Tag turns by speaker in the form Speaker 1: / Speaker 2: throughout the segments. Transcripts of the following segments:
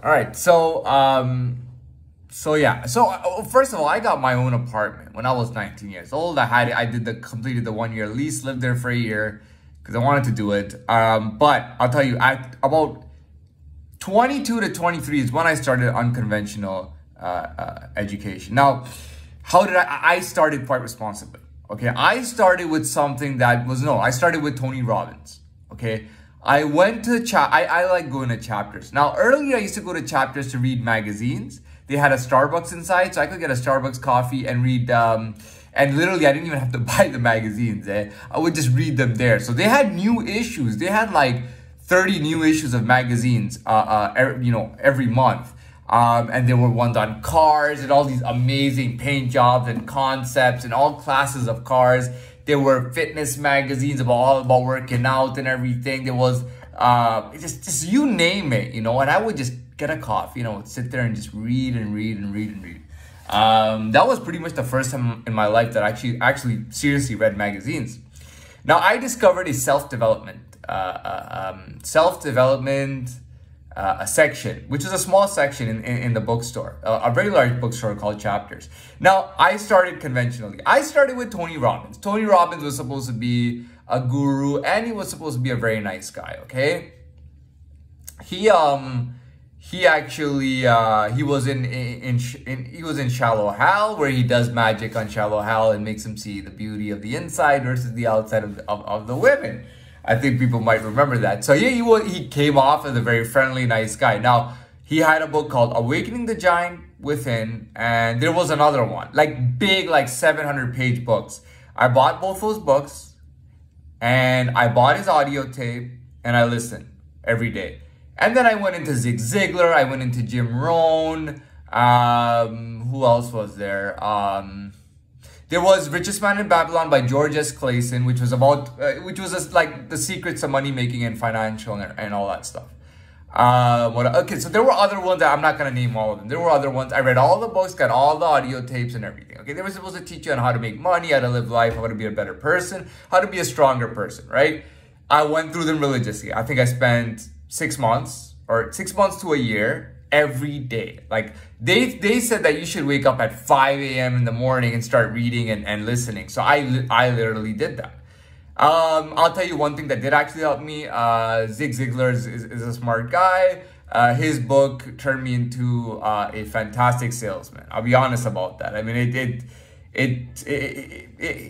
Speaker 1: All right. First of all, I got my own apartment when I was 19 years old. Completed the 1 year lease, lived there for a year because I wanted to do it. But I'll tell you, at about 22 to 23 is when I started unconventional education. Now, how did I started quite responsibly. Okay, I started with something that was I started with Tony Robbins. Okay, I went to I like going to Chapters. Now, earlier I used to go to Chapters to read magazines. They had a Starbucks inside, so I could get a Starbucks coffee and read. And literally, I didn't even have to buy the magazines. I would just read them there. So they had new issues. They had like 30 new issues of magazines, every month. And there were ones on cars and all these amazing paint jobs and concepts and all classes of cars. There were fitness magazines all about working out and everything. There was just you name it, And I would just get a coffee, sit there and just read and read and read and read. That was pretty much the first time in my life that I actually seriously read magazines. Now, I discovered a self-development a section, which is a small section in the bookstore, a very large bookstore called Chapters. Now, I started conventionally. I started with Tony Robbins. Tony Robbins was supposed to be a guru, and he was supposed to be a very nice guy. Okay, he was in Shallow Hal, where he does magic on Shallow Hal and makes him see the beauty of the inside versus the outside of the women. I think people might remember that. So yeah, he came off as a very friendly, nice guy. Now, he had a book called Awakening the Giant Within, and there was another one, like big, like 700-page books. I bought both those books, and I bought his audio tape, and I listened every day. And then I went into Zig Ziglar, I went into Jim Rohn, who else was there? There was Richest Man in Babylon by George S. Clason, which was about, like the secrets of money making and financial and all that stuff. Okay, so there were other ones that I'm not going to name all of them. There were other ones. I read all the books, got all the audio tapes and everything. Okay, they were supposed to teach you on how to make money, how to live life, how to be a better person, how to be a stronger person, right? I went through them religiously. I think I spent 6 months to a year every day. Like they said that you should wake up at 5 a.m. in the morning and start reading and listening. So I literally did that. I'll tell you one thing that did actually help me. Zig Ziglar is a smart guy. His book turned me into a fantastic salesman. I'll be honest about that. I mean,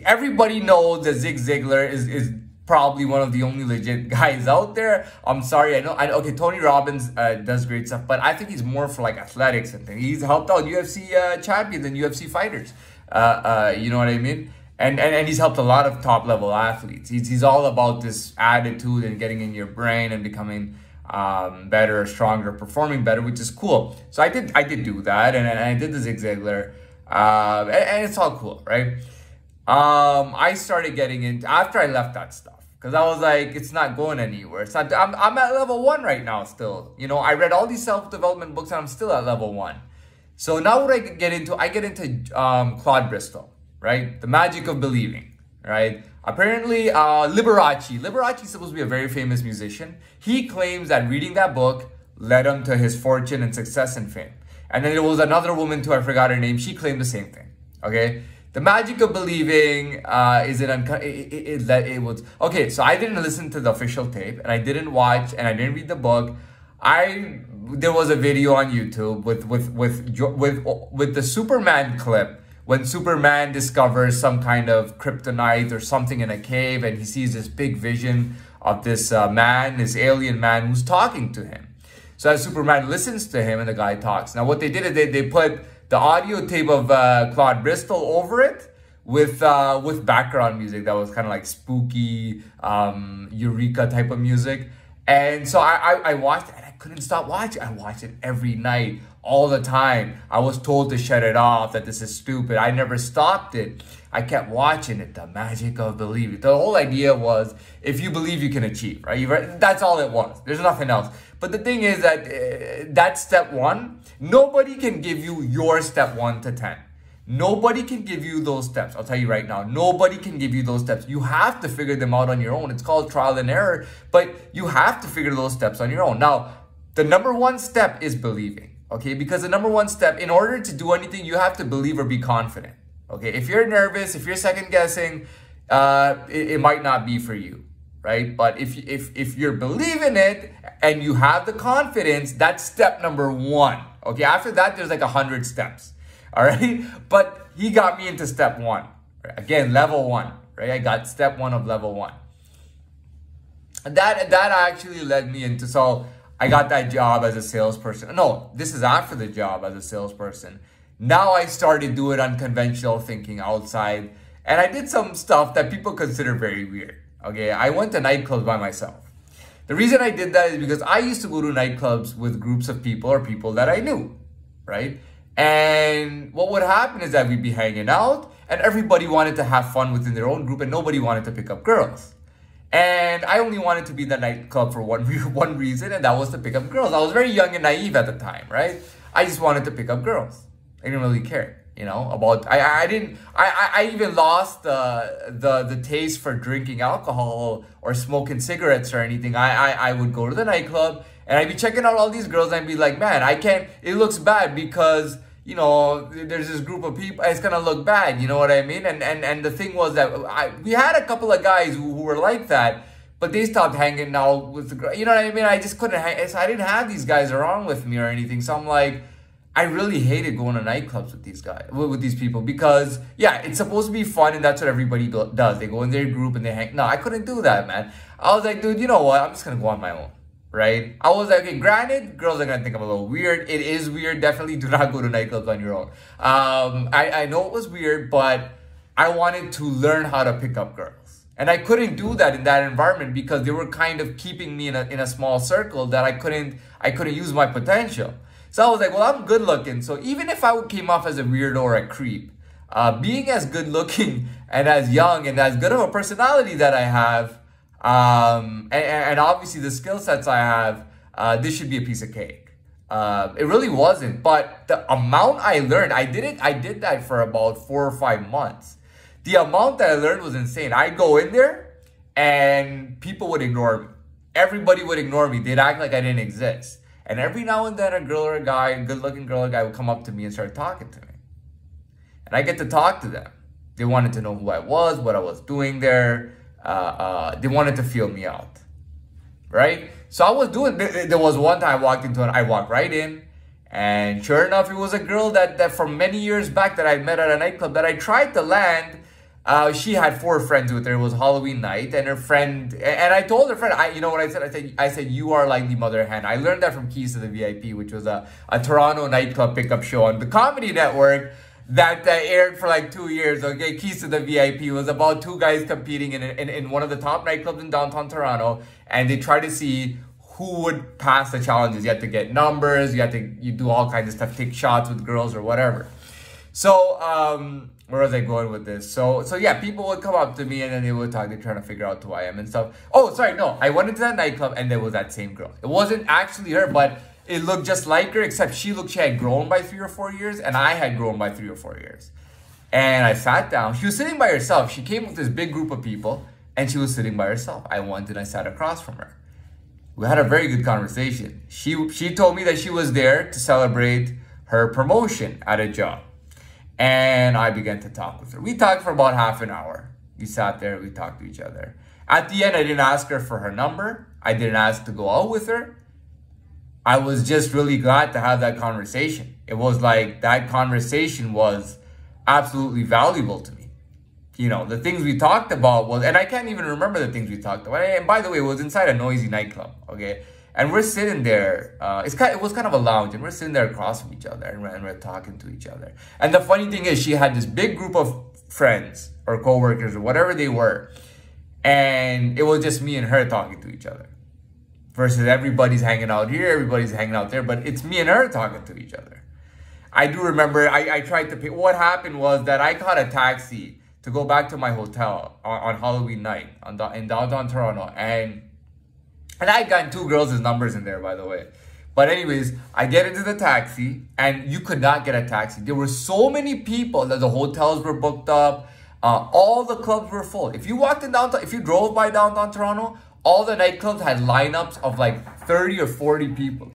Speaker 1: everybody knows that Zig Ziglar is probably one of the only legit guys out there. I'm sorry, I know. Okay, Tony Robbins does great stuff, but I think he's more for like athletics and things. He's helped out UFC champions and UFC fighters. You know what I mean? And he's helped a lot of top level athletes. He's all about this attitude and getting in your brain and becoming better, stronger, performing better, which is cool. So I did do that, and I did the Zig Ziglar, and it's all cool, right? I started getting into after I left that stuff because I was like, it's not going anywhere. It's not. I'm at level 1 right now still. I read all these self-development books and I'm still at level 1. So now what I get into, Claude Bristol, right? The Magic of Believing, right? Apparently, Liberace is supposed to be a very famous musician. He claims that reading that book led him to his fortune and success and fame. And then there was another woman too, I forgot her name. She claimed the same thing. Okay. The Magic of Believing okay. So I didn't listen to the official tape, and I didn't watch, and I didn't read the book. There was a video on YouTube with the Superman clip when Superman discovers some kind of kryptonite or something in a cave, and he sees this big vision of this this alien man who's talking to him. So as Superman listens to him, and the guy talks. Now what they did is they put the audio tape of Claude Bristol over it with background music that was kind of like spooky, Eureka type of music. And so I watched it and I couldn't stop watching. I watched it every night, all the time. I was told to shut it off, that this is stupid. I never stopped it. I kept watching it, the magic of believing. The whole idea was, if you believe, you can achieve, right? That's all it was. There's nothing else. But the thing is that that's step 1. Nobody can give you your step 1 to 10. Nobody can give you those steps. I'll tell you right now, nobody can give you those steps. You have to figure them out on your own. It's called trial and error, but you have to figure those steps on your own. Now, the number one step is believing, okay? Because the number one step, in order to do anything, you have to believe or be confident, okay? If you're nervous, if you're second guessing, it might not be for you, right? But if you're believing it and you have the confidence, that's step number one, okay? After that, there's like 100 steps, all right? But he got me into step one, right? Again, level one, right? I got step one of level one. And that actually led me into, so I got that job as a salesperson. No, this is after the job as a salesperson. Now I started doing unconventional thinking outside, and I did some stuff that people consider very weird. Okay, I went to nightclubs by myself. The reason I did that is because I used to go to nightclubs with groups of people or people that I knew, right? And what would happen is that we'd be hanging out and everybody wanted to have fun within their own group and nobody wanted to pick up girls. And I only wanted to be in the nightclub for one reason, and that was to pick up girls. I was very young and naive at the time, right? I just wanted to pick up girls. I didn't really care, you know, about, I even lost the taste for drinking alcohol or smoking cigarettes or anything. I would go to the nightclub and I'd be checking out all these girls and I'd be like, man, I can't, it looks bad because, you know, there's this group of people, it's gonna look bad, you know what I mean? And the thing was that we had a couple of guys who were like that, but they stopped hanging out with the girl, you know what I mean? I just couldn't hang, so I didn't have these guys around with me or anything. So I'm like, I really hated going to nightclubs with these guys, with these people, because yeah, it's supposed to be fun and that's what everybody does. They go in their group and they hang. No, I couldn't do that, man. I was like, dude, you know what? I'm just gonna go on my own, right? I was like, okay, granted, girls are gonna think I'm a little weird. It is weird. Definitely do not go to nightclubs on your own. I know it was weird, but I wanted to learn how to pick up girls. And I couldn't do that in that environment because they were kind of keeping me in a small circle that I couldn't use my potential. So I was like, well, I'm good looking. So even if I came off as a weirdo or a creep, being as good looking and as young and as good of a personality that I have, and obviously the skill sets I have, this should be a piece of cake. It really wasn't, but the amount I learned, I did that for about 4 or 5 months. The amount that I learned was insane. I'd go in there and people would ignore me. Everybody would ignore me. They'd act like I didn't exist. And every now and then a girl or a guy, a good-looking girl or a guy would come up to me and start talking to me. And I get to talk to them. They wanted to know who I was, what I was doing there. They wanted to feel me out, right? So I was doing, there was one time I walked right in, and sure enough, it was a girl that from many years back that I met at a nightclub that I tried to land. She had 4 friends with her. It was Halloween night, and her friend, and I told her friend, you know what I said? I said, you are like the mother hen. I learned that from Keys to the VIP, which was a Toronto nightclub pickup show on the Comedy Network that aired for like 2 years. Okay, Keys to the VIP was about 2 guys competing in one of the top nightclubs in downtown Toronto, and they tried to see who would pass the challenges. You had to get numbers, you do all kinds of stuff, take shots with girls or whatever. So, where was I going with this? So yeah, people would come up to me and then they would talk. They're trying to figure out who I am and stuff. Oh, sorry, no. I went into that nightclub and there was that same girl. It wasn't actually her, but it looked just like her, except she had grown by 3 or 4 years and I had grown by 3 or 4 years. And I sat down. She was sitting by herself. She came with this big group of people and she was sitting by herself. I went and I sat across from her. We had a very good conversation. She told me that she was there to celebrate her promotion at a job. And I began to talk with her. We talked for about half an hour. We sat there, we talked to each other. At the end, I didn't ask her for her number. I didn't ask to go out with her. I was just really glad to have that conversation. It was like that conversation was absolutely valuable to me. You know, the things we talked about was, and I can't even remember the things we talked about. And by the way, it was inside a noisy nightclub, okay? And we're sitting there, it was kind of a lounge, and we're sitting there across from each other, and we're talking to each other. And the funny thing is, she had this big group of friends, or coworkers, or whatever they were, and it was just me and her talking to each other. Versus everybody's hanging out here, everybody's hanging out there, but it's me and her talking to each other. I do remember, I tried to pick, what happened was that I caught a taxi to go back to my hotel on Halloween night in downtown Toronto, and I had gotten 2 girls' numbers in there, by the way. But anyways, I get into the taxi, and you could not get a taxi. There were so many people that the hotels were booked up. All the clubs were full. If you walked in downtown, if you drove by downtown Toronto, all the nightclubs had lineups of like 30 or 40 people.